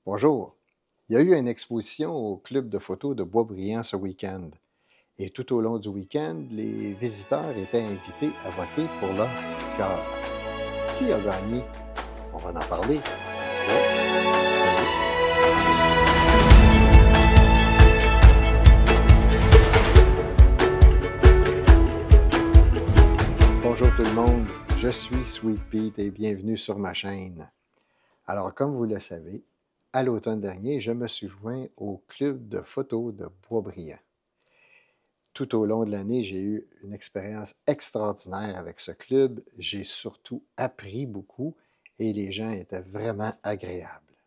Bonjour. Il y a eu une exposition au Club de photos de Boisbriand ce week-end. Et tout au long du week-end, les visiteurs étaient invités à voter pour leur coup de cœur. Qui a gagné? On va en parler. Bonjour tout le monde, je suis Sweet Pete et bienvenue sur ma chaîne. Alors, comme vous le savez, à l'automne dernier, je me suis joint au Club de photos de Boisbriand. Tout au long de l'année, j'ai eu une expérience extraordinaire avec ce club. J'ai surtout appris beaucoup et les gens étaient vraiment agréables.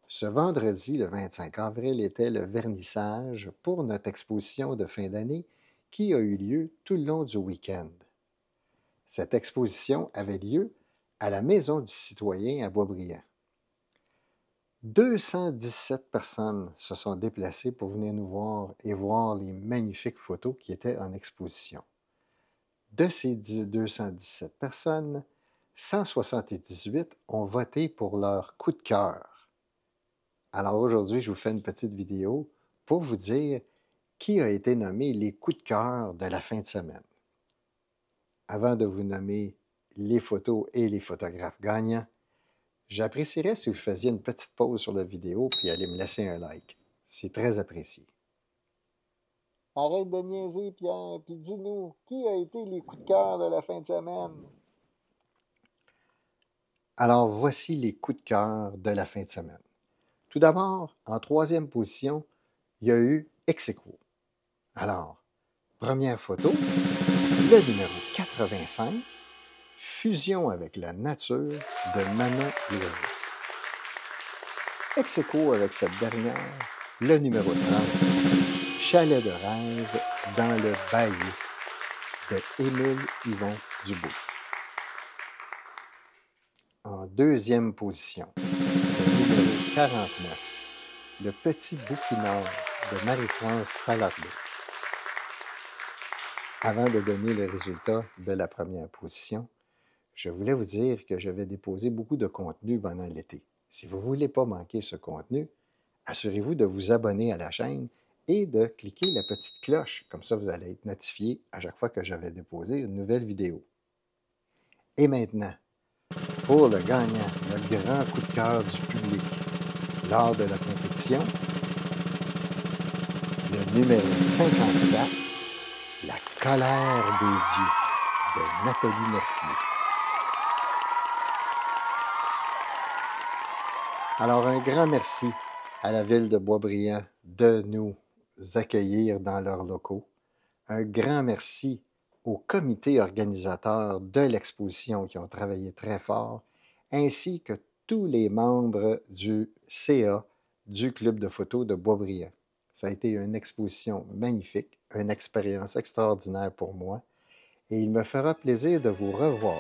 Ce vendredi, le 25 avril, était le vernissage pour notre exposition de fin d'année qui a eu lieu tout le long du week-end. Cette exposition avait lieu à la Maison du citoyen à Boisbriand. 217 personnes se sont déplacées pour venir nous voir et voir les magnifiques photos qui étaient en exposition. De ces 217 personnes, 178 ont voté pour leur coup de cœur. Alors aujourd'hui, je vous fais une petite vidéo pour vous dire qui a été nommé les coups de cœur de la fin de semaine. Avant de vous nommer les photos et les photographes gagnants, j'apprécierais si vous faisiez une petite pause sur la vidéo puis allez me laisser un like. C'est très apprécié. Arrête de niaiser, Pierre, puis dis-nous, qui a été les coups de cœur de la fin de semaine? Alors, voici les coups de cœur de la fin de semaine. Tout d'abord, en troisième position, il y a eu ex aequo. Alors, première photo, le numéro 85, Fusion avec la nature de Manon Lévy. Ex aequo avec cette dernière, le numéro 30, Chalet de rêve dans le Bailly de Émile Yvon Dubois. En deuxième position, le numéro 49, Le petit bouquineur de Marie-France Falardeau. Avant de donner le résultat de la première position, je voulais vous dire que je vais déposer beaucoup de contenu pendant l'été. Si vous ne voulez pas manquer ce contenu, assurez-vous de vous abonner à la chaîne et de cliquer la petite cloche. Comme ça, vous allez être notifié à chaque fois que je vais déposer une nouvelle vidéo. Et maintenant, pour le gagnant, le grand coup de cœur du public lors de la compétition, le numéro 54, La colère des dieux de Nathalie Mercier. Alors, un grand merci à la ville de Boisbriand de nous accueillir dans leurs locaux. Un grand merci au comité organisateur de l'exposition qui ont travaillé très fort, ainsi que tous les membres du CA du Club de photos de Boisbriand. Ça a été une exposition magnifique, une expérience extraordinaire pour moi, et il me fera plaisir de vous revoir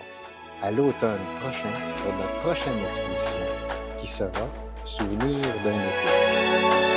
à l'automne prochain pour notre prochaine exposition qui sera Souvenir d'un été.